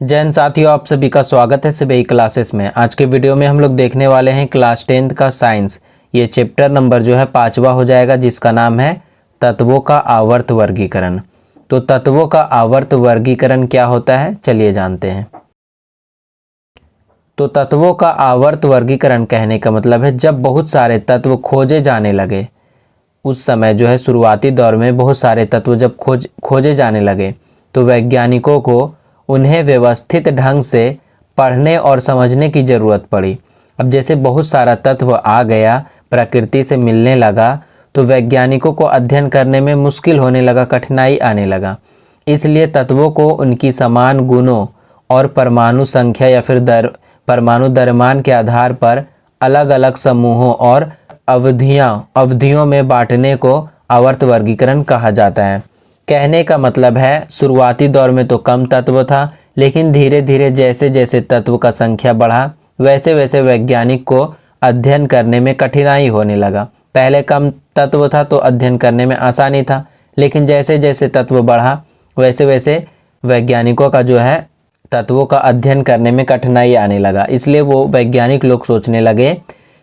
जय हिंद साथियों, आप सभी का स्वागत है सभी क्लासेस में। आज के वीडियो में हम लोग देखने वाले हैं क्लास 10th का साइंस। ये चैप्टर नंबर जो है 5वां हो जाएगा, जिसका नाम है तत्वों का आवर्त वर्गीकरण। तो तत्वों का आवर्त वर्गीकरण क्या होता है, चलिए जानते हैं। तो तत्वों का आवर्त वर्गीकरण कहने का मतलब है जब बहुत सारे तत्व खोजे जाने लगे, उस समय जो है शुरुआती दौर में बहुत सारे तत्व जब खोजे जाने लगे तो वैज्ञानिकों को उन्हें व्यवस्थित ढंग से पढ़ने और समझने की ज़रूरत पड़ी। अब जैसे बहुत सारा तत्व आ गया, प्रकृति से मिलने लगा, तो वैज्ञानिकों को अध्ययन करने में मुश्किल होने लगा, कठिनाई आने लगा। इसलिए तत्वों को उनकी समान गुणों और परमाणु संख्या या फिर परमाणु द्रव्यमान के आधार पर अलग अलग समूहों और अवधियों में बांटने को आवर्त वर्गीकरण कहा जाता है। कहने का मतलब है शुरुआती दौर में तो कम तत्व था, लेकिन धीरे धीरे जैसे जैसे तत्व का संख्या बढ़ा वैसे वैसे वैज्ञानिक को अध्ययन करने में कठिनाई होने लगा। पहले कम तत्व था तो अध्ययन करने में आसानी था, लेकिन जैसे जैसे तत्व बढ़ा वैसे वैसे वैज्ञानिकों का जो है तत्वों का अध्ययन करने में कठिनाई आने लगा। इसलिए वो वैज्ञानिक लोग सोचने लगे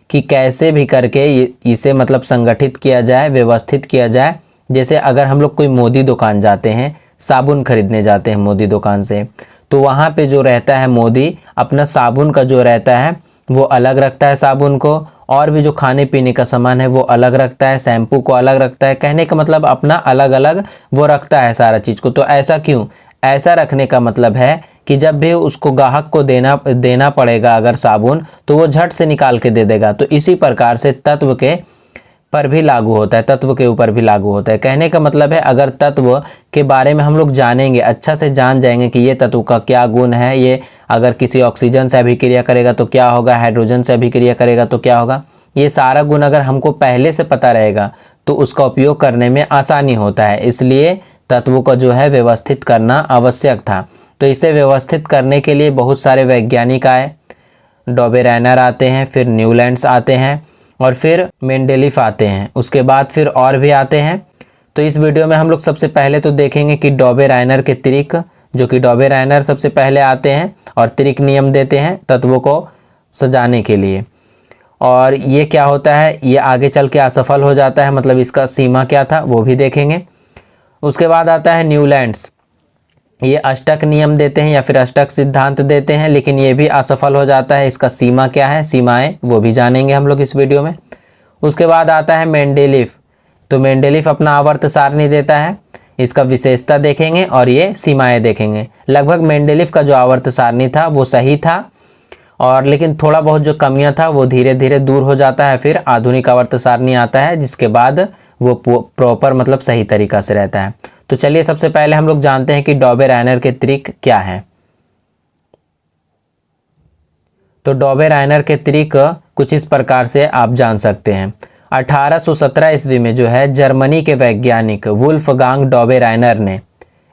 कि कैसे भी करके इसे मतलब संगठित किया जाए, व्यवस्थित किया जाए। जैसे अगर हम लोग कोई मोदी दुकान जाते हैं, साबुन खरीदने जाते हैं मोदी दुकान से, तो वहाँ पे जो रहता है मोदी अपना साबुन का जो रहता है वो अलग रखता है साबुन को, और भी जो खाने पीने का सामान है वो अलग रखता है, शैम्पू को अलग रखता है। कहने का मतलब अपना अलग अलग वो रखता है सारा चीज़ को। तो ऐसा क्यों? ऐसा रखने का मतलब है कि जब भी उसको ग्राहक को देना पड़ेगा अगर साबुन, तो वो झट से निकाल के दे देगा। तो इसी प्रकार से तत्व के पर भी लागू होता है, तत्व के ऊपर भी लागू होता है। कहने का मतलब है अगर तत्व के बारे में हम लोग जानेंगे, अच्छा से जान जाएंगे कि ये तत्व का क्या गुण है, ये अगर किसी ऑक्सीजन से अभिक्रिया करेगा तो क्या होगा, हाइड्रोजन से अभिक्रिया करेगा तो क्या होगा, ये सारा गुण अगर हमको पहले से पता रहेगा तो उसका उपयोग करने में आसानी होता है। इसलिए तत्वों का जो है व्यवस्थित करना आवश्यक था। तो इसे व्यवस्थित करने के लिए बहुत सारे वैज्ञानिक आए, डॉबेरेनर आते हैं, फिर न्यूलैंड्स आते हैं, और फिर मेंडेलीफ आते हैं। उसके बाद फिर और भी आते हैं। तो इस वीडियो में हम लोग सबसे पहले तो देखेंगे कि डॉबेरेनर के त्रिक, जो कि डॉबेरेनर सबसे पहले आते हैं और त्रिक नियम देते हैं तत्वों को सजाने के लिए। और ये क्या होता है, ये आगे चल के असफल हो जाता है, मतलब इसका सीमा क्या था वो भी देखेंगे। उसके बाद आता है न्यूलैंड्स, ये अष्टक नियम देते हैं या फिर अष्टक सिद्धांत देते हैं, लेकिन ये भी असफल हो जाता है। इसका सीमा क्या है, सीमाएं वो भी जानेंगे हम लोग इस वीडियो में। उसके बाद आता है मेंडेलीफ, तो मेंडेलीफ अपना आवर्त सारणी देता है, इसका विशेषता देखेंगे और ये सीमाएं देखेंगे। लगभग मेंडेलीफ का जो आवर्त सारणी था वो सही था, और लेकिन थोड़ा बहुत जो कमियां था वो धीरे धीरे दूर हो जाता है। फिर आधुनिक आवर्त सारणी आता है, जिसके बाद वो प्रॉपर मतलब सही तरीका से रहता है। तो चलिए सबसे पहले हम लोग जानते हैं कि डॉबेरेनर के त्रिक क्या है। तो डॉबेरेनर के त्रिक कुछ इस प्रकार से आप जान सकते हैं। 1817 ईस्वी में जो है जर्मनी के वैज्ञानिक वुल्फगांग डॉबेरेनर ने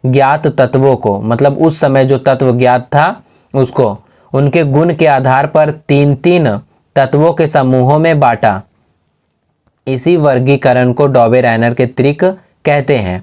ज्ञात तत्वों को, मतलब उस समय जो तत्व ज्ञात था उसको उनके गुण के आधार पर 3-3 तत्वों के समूहों में बांटा। इसी वर्गीकरण को डॉबेरेनर के त्रिक कहते हैं।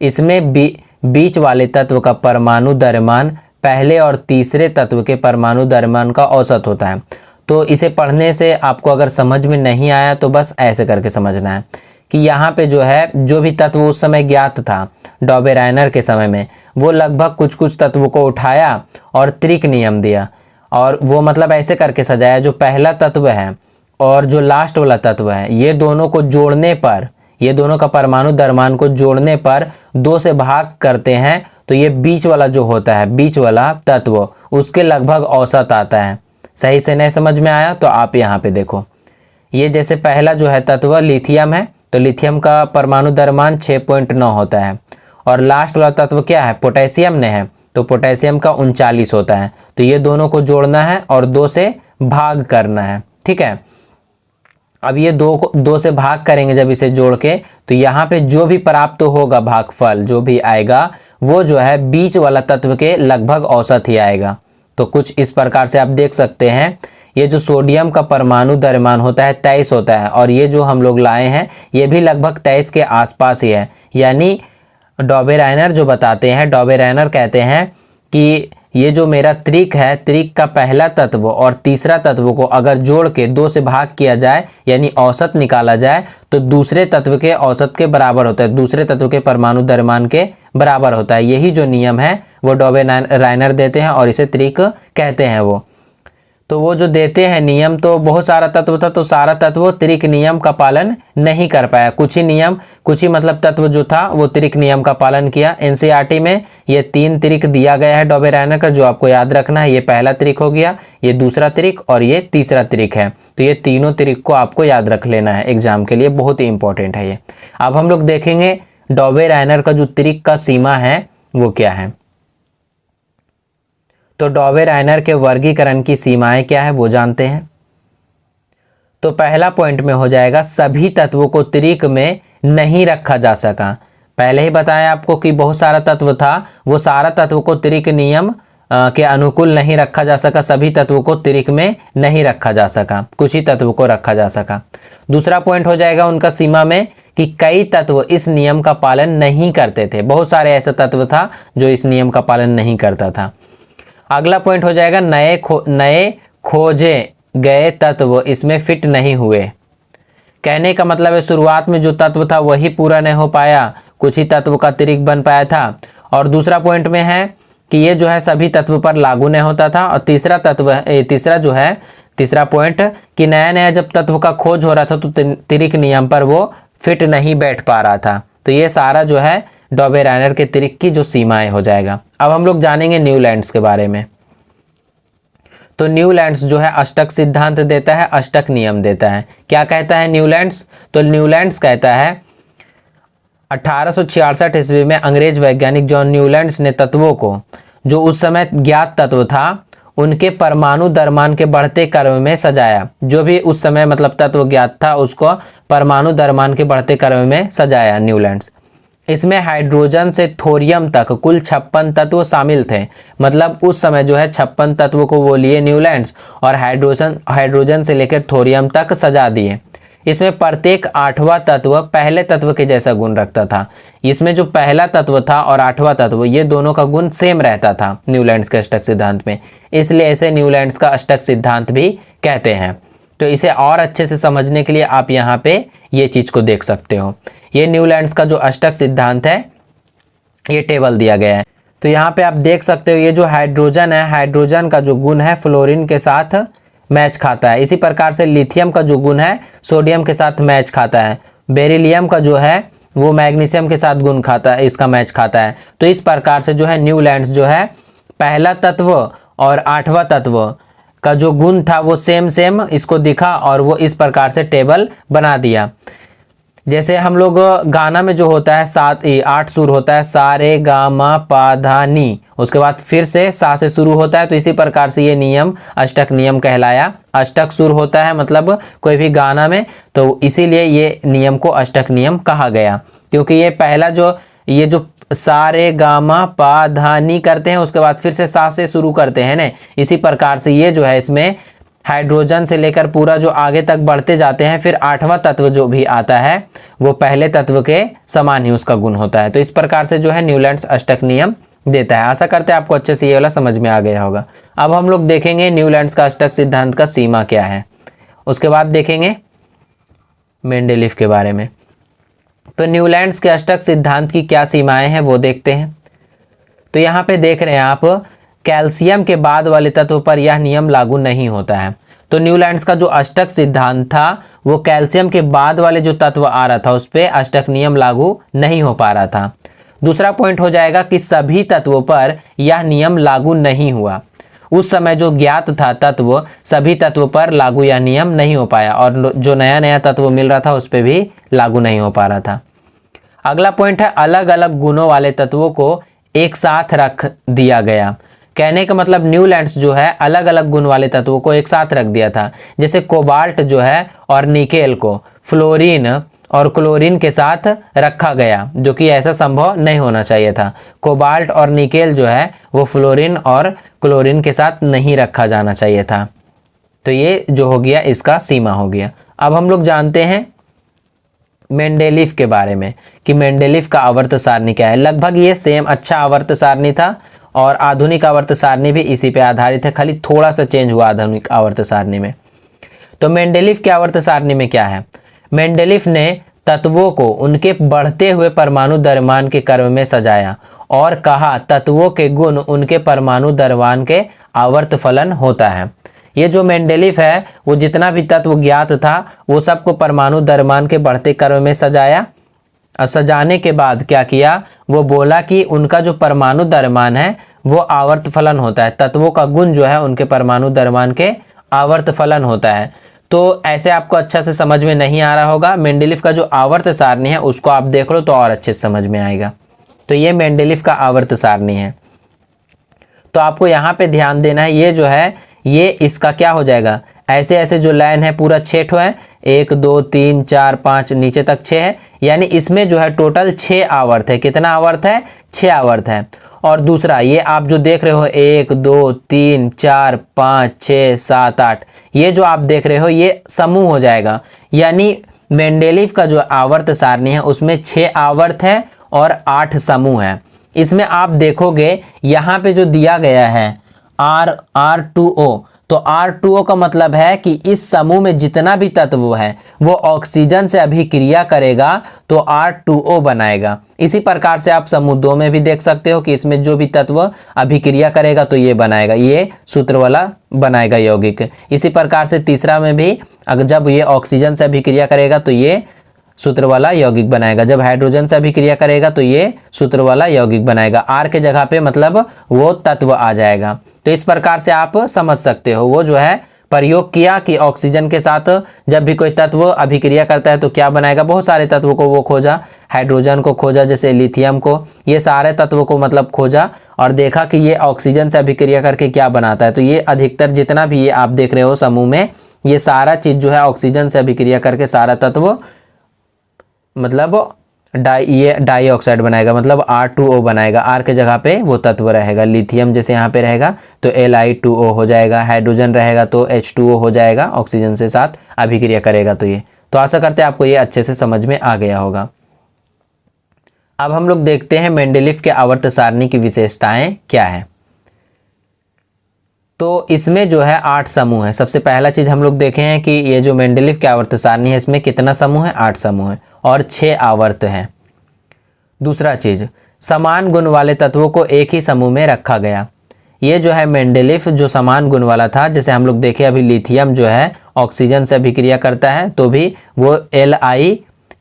इसमें बीच वाले तत्व का परमाणु द्रव्यमान पहले और तीसरे तत्व के परमाणु द्रव्यमान का औसत होता है। तो इसे पढ़ने से आपको अगर समझ में नहीं आया तो बस ऐसे करके समझना है कि यहाँ पे जो है जो भी तत्व उस समय ज्ञात था डॉबेरेनर के समय में, वो लगभग कुछ कुछ तत्वों को उठाया और त्रिक नियम दिया, और वो मतलब ऐसे करके सजाया जो पहला तत्व है और जो लास्ट वाला तत्व है, ये दोनों को जोड़ने पर, ये दोनों का परमाणु द्रव्यमान को जोड़ने पर 2 से भाग करते हैं, तो ये बीच वाला जो होता है, बीच वाला तत्व, उसके लगभग औसत आता है। सही से नहीं समझ में आया तो आप यहाँ पे देखो, ये जैसे पहला जो है तत्व लिथियम है, तो लिथियम का परमाणु द्रव्यमान 6.9 होता है, और लास्ट वाला तत्व क्या है, पोटेशियम ने है, तो पोटेशियम का 39 होता है। तो ये दोनों को जोड़ना है और 2 से भाग करना है, ठीक है। अब ये 2 से भाग करेंगे जब इसे जोड़ के, तो यहाँ पे जो भी प्राप्त होगा भागफल जो भी आएगा वो जो है बीच वाला तत्व के लगभग औसत ही आएगा। तो कुछ इस प्रकार से आप देख सकते हैं, ये जो सोडियम का परमाणु द्रव्यमान होता है 23 होता है, और ये जो हम लोग लाए हैं ये भी लगभग 23 के आसपास ही है। यानी डॉबेरेनर जो बताते हैं, डॉबेरेनर कहते हैं कि ये जो मेरा त्रिक है, त्रिक का पहला तत्व और तीसरा तत्व को अगर जोड़ के 2 से भाग किया जाए यानी औसत निकाला जाए तो दूसरे तत्व के औसत के बराबर होता है, दूसरे तत्व के परमाणु द्रव्यमान के बराबर होता है। यही जो नियम है वो डॉबे-राइनर देते हैं और इसे त्रिक कहते हैं। तो वो जो देते हैं नियम, तो बहुत सारा तत्व था तो सारा तत्व त्रिक नियम का पालन नहीं कर पाया। कुछ ही नियम, कुछ ही मतलब तत्व जो था वो त्रिक नियम का पालन किया। एनसीईआरटी में ये 3 त्रिक दिया गया है डॉबे-राइनर का, जो आपको याद रखना है। ये पहला त्रिक हो गया, ये दूसरा त्रिक और ये तीसरा त्रिक है। तो ये तीनों त्रिक को आपको याद रख लेना है एग्जाम के लिए, बहुत ही इंपॉर्टेंट है ये। अब हम लोग देखेंगे डॉबे-राइनर का जो त्रिक का सीमा है वो क्या है। तो डॉबे-राइनर के वर्गीकरण की सीमाएं क्या है वो जानते हैं। तो पहला पॉइंट में हो जाएगा सभी तत्वों को त्रिक में नहीं रखा जा सका। पहले ही बताया आपको कि बहुत सारा तत्व था, वो सारा तत्व को त्रिक नियम के अनुकूल नहीं रखा जा सका, सभी तत्वों को त्रिक में नहीं रखा जा सका, कुछ ही तत्व को रखा जा सका। दूसरा पॉइंट हो जाएगा उनका सीमा में कि कई तत्व इस नियम का पालन नहीं करते थे, बहुत सारे ऐसे तत्व था जो इस नियम का पालन नहीं करता था। अगला पॉइंट हो जाएगा नए खोजे गए तत्व इसमें फिट नहीं हुए। कहने का मतलब है शुरुआत में जो तत्व था वही पूरा नहीं हो पाया, कुछ ही तत्व का त्रिक बन पाया था। और दूसरा पॉइंट में है कि ये जो है सभी तत्व पर लागू नहीं होता था। और तीसरा पॉइंट कि नया नया जब तत्व का खोज हो रहा था तो त्रिक नियम पर वो फिट नहीं बैठ पा रहा था। तो ये सारा जो है डॉबे-राइनर के त्रिक की जो सीमाएं हो जाएगा। अब हम लोग जानेंगे न्यूलैंड्स के बारे में। तो न्यूलैंड्स जो है अष्टक सिद्धांत देता है, अष्टक नियम देता है। क्या कहता है न्यूलैंड्स? तो न्यूलैंड्स कहता है 1866 ईस्वी में अंग्रेज वैज्ञानिक जॉन न्यूलैंड्स ने तत्वों को, जो उस समय ज्ञात तत्व था, उनके परमाणु द्रव्यमान के बढ़ते क्रम में सजाया। जो भी उस समय मतलब तत्व ज्ञात था उसको परमाणु द्रव्यमान के बढ़ते क्रम में सजाया न्यूलैंड्स। इसमें हाइड्रोजन से थोरियम तक कुल 56 तत्व शामिल थे। मतलब उस समय जो है 56 तत्वों को वो लिए न्यूलैंड्स और हाइड्रोजन से लेकर थोरियम तक सजा दिए। इसमें प्रत्येक 8वां तत्व पहले तत्व के जैसा गुण रखता था। इसमें जो पहला तत्व था और 8वां तत्व, ये दोनों का गुण सेम रहता था न्यूलैंड्स के अष्टक सिद्धांत में, इसलिए इसे न्यूलैंड्स का अष्टक सिद्धांत भी कहते हैं। तो इसे और अच्छे से समझने के लिए आप यहाँ पे ये चीज़ को देख सकते हो। ये न्यूलैंड्स का जो अष्टक सिद्धांत है ये टेबल दिया गया है। तो यहाँ पे आप देख सकते हो ये जो हाइड्रोजन है, हाइड्रोजन का जो गुण है फ्लोरीन के साथ मैच खाता है। इसी प्रकार से लिथियम का जो गुण है सोडियम के साथ मैच खाता है। बेरिलियम का जो है वो मैग्नीशियम के साथ गुण खाता है, इसका मैच खाता है। तो इस प्रकार से जो है न्यूलैंड्स जो है पहला तत्व और 8वां तत्व का जो गुण था वो सेम इसको दिखा और वो इस प्रकार से टेबल बना दिया। जैसे हम लोग गाना में जो होता है 8 सुर होता है, सा रे गा मा पा धा नी, उसके बाद फिर से सा से शुरू होता है। तो इसी प्रकार से ये नियम अष्टक नियम कहलाया। अष्टक सुर होता है मतलब कोई भी गाना में, तो इसीलिए ये नियम को अष्टक नियम कहा गया, क्योंकि ये पहला ये जो सा रे गा मा पा धा नी करते हैं उसके बाद फिर से सा से शुरू करते हैं ना, इसी प्रकार से ये जो है इसमें हाइड्रोजन से लेकर पूरा जो आगे तक बढ़ते जाते हैं, फिर 8वां तत्व जो भी आता है वो पहले तत्व के समान ही उसका गुण होता है। तो इस प्रकार से जो है न्यूलैंड्स अष्टक नियम देता है। आशा करते हैं आपको अच्छे से ये वाला समझ में आ गया होगा। अब हम लोग देखेंगे न्यूलैंड्स का अष्टक सिद्धांत का सीमा क्या है, उसके बाद देखेंगे मेंडेलीफ के बारे में। तो न्यूलैंड्स के अष्टक सिद्धांत की क्या सीमाएं हैं वो देखते हैं। तो यहाँ पे देख रहे हैं आप, कैल्शियम के बाद वाले तत्व पर यह नियम लागू नहीं होता है। तो न्यूलैंड्स का जो अष्टक सिद्धांत था वो कैल्शियम के बाद वाले जो तत्व आ रहा था उस पर अष्टक नियम लागू नहीं हो पा रहा था। दूसरा पॉइंट हो जाएगा कि सभी तत्वों पर यह नियम लागू नहीं हुआ। उस समय जो ज्ञात था तत्व, सभी तत्वों पर लागू यह नियम नहीं हो पाया और जो नया नया तत्व मिल रहा था उस पर भी लागू नहीं हो पा रहा था। अगला पॉइंट है अलग अलग गुणों वाले तत्वों को एक साथ रख दिया गया। कहने का मतलब न्यूलैंड्स जो है अलग अलग गुण वाले तत्वों को एक साथ रख दिया था। जैसे कोबाल्ट जो है और निकेल को फ्लोरीन और क्लोरीन के साथ रखा गया, जो कि ऐसा संभव नहीं होना चाहिए था। कोबाल्ट और निकेल जो है वो फ्लोरीन और क्लोरीन के साथ नहीं रखा जाना चाहिए था। तो ये जो हो गया इसका सीमा हो गया। अब हम लोग जानते हैं मेंडेलीफ के बारे में कि मेंडेलीफ का आवर्त सारणी क्या है। लगभग ये सेम अच्छा आवर्त सारणी था और आधुनिक आवर्त सारणी भी इसी पे आधारित है, खाली थोड़ा सा चेंज हुआ आधुनिक आवर्त सारणी में। तो मेंडेलीव के आवर्त सारणी में क्या है, मेंडेलीव ने तत्वों को उनके बढ़ते हुए परमाणु द्रव्यमान के क्रम में सजाया और कहा तत्वों के गुण उनके परमाणु द्रव्यमान के आवर्त फलन होता है। ये जो मेंडेलीव है वो जितना भी तत्व ज्ञात था वो सबको परमाणु द्रव्यमान के बढ़ते क्रम में सजाया। सजाने के बाद क्या किया, वो बोला कि उनका जो परमाणु द्रव्यमान है वो आवर्त फलन होता है, तत्वों का गुण जो है उनके परमाणु द्रव्यमान के आवर्त फलन होता है। तो ऐसे आपको अच्छा से समझ में नहीं आ रहा होगा, मेंडेलीव का जो आवर्त सारणी है उसको आप देख लो तो और अच्छे से समझ में आएगा। तो ये मेंडेलीव का आवर्त सारणी है। तो आपको यहाँ पे ध्यान देना है, ये जो है ये इसका क्या हो जाएगा, ऐसे ऐसे जो लाइन है पूरा 6 ठो है, 1 2 3 4 5 नीचे तक 6 है, यानी इसमें जो है टोटल 6 आवर्त है। कितना आवर्त है, 6 आवर्त है। और दूसरा ये आप जो देख रहे हो 1 2 3 4 5 6 7 8, ये जो आप देख रहे हो ये समूह हो जाएगा। यानी मेंडेलीव का जो आवर्त सारणी है उसमें 6 आवर्त है और 8 समूह है। इसमें आप देखोगे यहाँ पे जो दिया गया है R2O, तो R2O का मतलब है कि इस समूह में जितना भी तत्व है वो ऑक्सीजन से अभिक्रिया करेगा तो R2O बनाएगा। इसी प्रकार से आप समूह 2 में भी देख सकते हो कि इसमें जो भी तत्व अभिक्रिया करेगा तो ये बनाएगा, ये सूत्र वाला बनाएगा यौगिक। इसी प्रकार से तीसरा में भी अगर जब ये ऑक्सीजन से अभिक्रिया करेगा तो ये सूत्र वाला यौगिक बनाएगा, जब हाइड्रोजन से अभिक्रिया करेगा तो ये सूत्र वाला यौगिक बनाएगा। R के जगह पे मतलब वो तत्व आ जाएगा। तो इस प्रकार से आप समझ सकते हो, वो जो है प्रयोग किया कि ऑक्सीजन के साथ जब भी कोई तत्व अभिक्रिया करता है तो क्या बनाएगा, बहुत सारे तत्वों को वो खोजा, हाइड्रोजन को खोजा, जैसे लिथियम को, ये सारे तत्वों को मतलब खोजा और देखा कि ये ऑक्सीजन से अभिक्रिया करके क्या बनाता है। तो ये अधिकतर जितना भी ये आप देख रहे हो समूह में, ये सारा चीज जो है ऑक्सीजन से अभिक्रिया करके सारा तत्व मतलब ये डाइऑक्साइड बनाएगा, मतलब R2O बनाएगा। R के जगह पे वो तत्व रहेगा, लिथियम जैसे यहाँ पे रहेगा तो Li2O हो जाएगा, हाइड्रोजन रहेगा तो H2O हो जाएगा, ऑक्सीजन से साथ अभिक्रिया करेगा। तो ये तो आशा करते हैं आपको ये अच्छे से समझ में आ गया होगा। अब हम लोग देखते हैं मेंडेलीव के आवर्त सारणी की विशेषताएं क्या है। तो इसमें जो है 8 समूह है। सबसे पहला चीज हम लोग देखे हैं कि ये जो मेंडेलीव के आवर्त सारणी है इसमें कितना समूह है, 8 समूह है और 6 आवर्त हैं। दूसरा चीज, समान गुण वाले तत्वों को एक ही समूह में रखा गया। ये जो है मेंडेलीव जो समान गुण वाला था, जैसे हम लोग देखे अभी लिथियम जो है ऑक्सीजन से अभिक्रिया करता है तो भी वो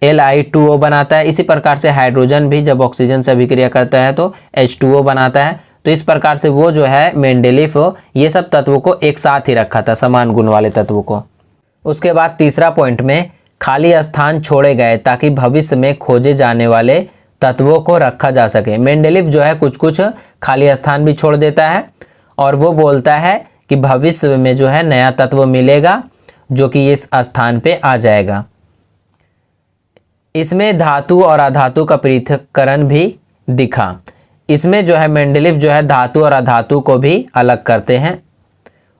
Li2O बनाता है। इसी प्रकार से हाइड्रोजन भी जब ऑक्सीजन से अभिक्रिया करता है तो H2O बनाता है। तो इस प्रकार से वो जो है मेंडेलीव ये सब तत्वों को एक साथ ही रखा था, समान गुण वाले तत्वों को। उसके बाद तीसरा पॉइंट में खाली स्थान छोड़े गए ताकि भविष्य में खोजे जाने वाले तत्वों को रखा जा सके। मेंडेलीव जो है कुछ कुछ खाली स्थान भी छोड़ देता है और वो बोलता है कि भविष्य में जो है नया तत्व मिलेगा जो कि इस स्थान पे आ जाएगा। इसमें धातु और अधातु का पृथक्करण भी दिखा। इसमें जो है मेंडेलीव जो है धातु और अधातु को भी अलग करते हैं।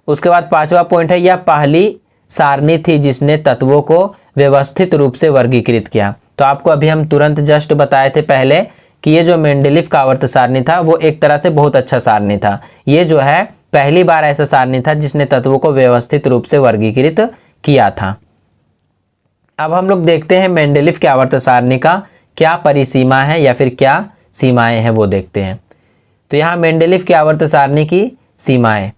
उसके बाद पांचवा पॉइंट है, यह पहली सारणी थी जिसने तत्वों को व्यवस्थित रूप से वर्गीकृत किया। तो आपको अभी हम तुरंत जस्ट बताए थे पहले कि ये जो मेंडेलीव का आवर्त सारणी था वो एक तरह से बहुत अच्छा सारणी था। ये जो है पहली बार ऐसा सारणी था जिसने तत्वों को व्यवस्थित रूप से वर्गीकृत किया था। अब हम लोग देखते हैं मेंडेलीव के आवर्त सारणी का क्या परिसीमा है या फिर क्या सीमाएं हैं वो देखते हैं। तो यहाँ मेंडेलीव के आवर्त सारणी की सीमाएं,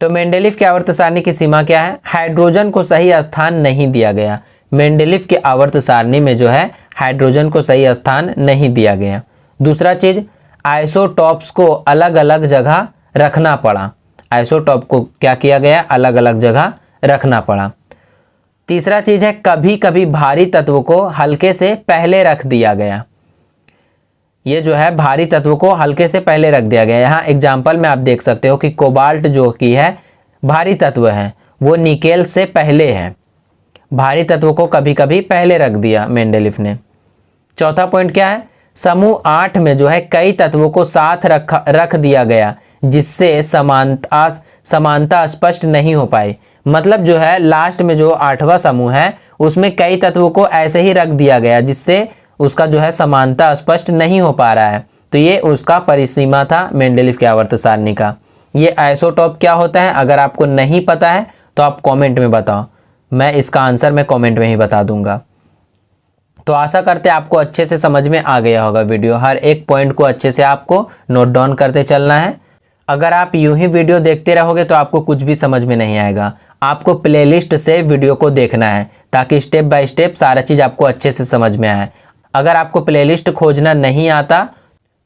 तो मेंडेलीव के आवर्त सारणी की सीमा क्या है, हाइड्रोजन को सही स्थान नहीं दिया गया। मेंडेलीव के आवर्त सारणी में जो है हाइड्रोजन को सही स्थान नहीं दिया गया। दूसरा चीज, आइसोटॉप्स को अलग अलग जगह रखना पड़ा। आइसोटॉप को क्या किया गया, अलग अलग जगह रखना पड़ा। तीसरा चीज है, कभी कभी भारी तत्व को हल्के से पहले रख दिया गया। ये जो है भारी तत्व को हल्के से पहले रख दिया गया। यहाँ एग्जाम्पल में आप देख सकते हो कि कोबाल्ट जो कि है भारी तत्व है वो निकेल से पहले है। भारी तत्व को कभी कभी पहले रख दिया मेंडेलीव ने। चौथा पॉइंट क्या है, समूह 8 में जो है कई तत्वों को साथ रख दिया गया जिससे समानता स्पष्ट नहीं हो पाई। मतलब जो है लास्ट में जो 8वां समूह है उसमें कई तत्वों को ऐसे ही रख दिया गया जिससे उसका जो है समानता स्पष्ट नहीं हो पा रहा है। तो ये उसका परिसीमा था मेंडलीव की आवर्त सारणी का। ये आइसोटॉप क्या होता है, अगर आपको नहीं पता है तो आप कमेंट में बताओ, मैं इसका आंसर मैं कमेंट में ही बता दूंगा। तो आशा करते हैं आपको अच्छे से समझ में आ गया होगा वीडियो, हर एक पॉइंट को अच्छे से आपको नोट डाउन करते चलना है। अगर आप यूं ही वीडियो देखते रहोगे तो आपको कुछ भी समझ में नहीं आएगा, आपको प्लेलिस्ट से वीडियो को देखना है ताकि स्टेप बाय स्टेप सारा चीज़ आपको अच्छे से समझ में आए। अगर आपको प्लेलिस्ट खोजना नहीं आता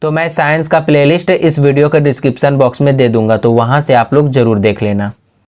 तो मैं साइंस का प्लेलिस्ट इस वीडियो के डिस्क्रिप्शन बॉक्स में दे दूंगा, तो वहाँ से आप लोग ज़रूर देख लेना।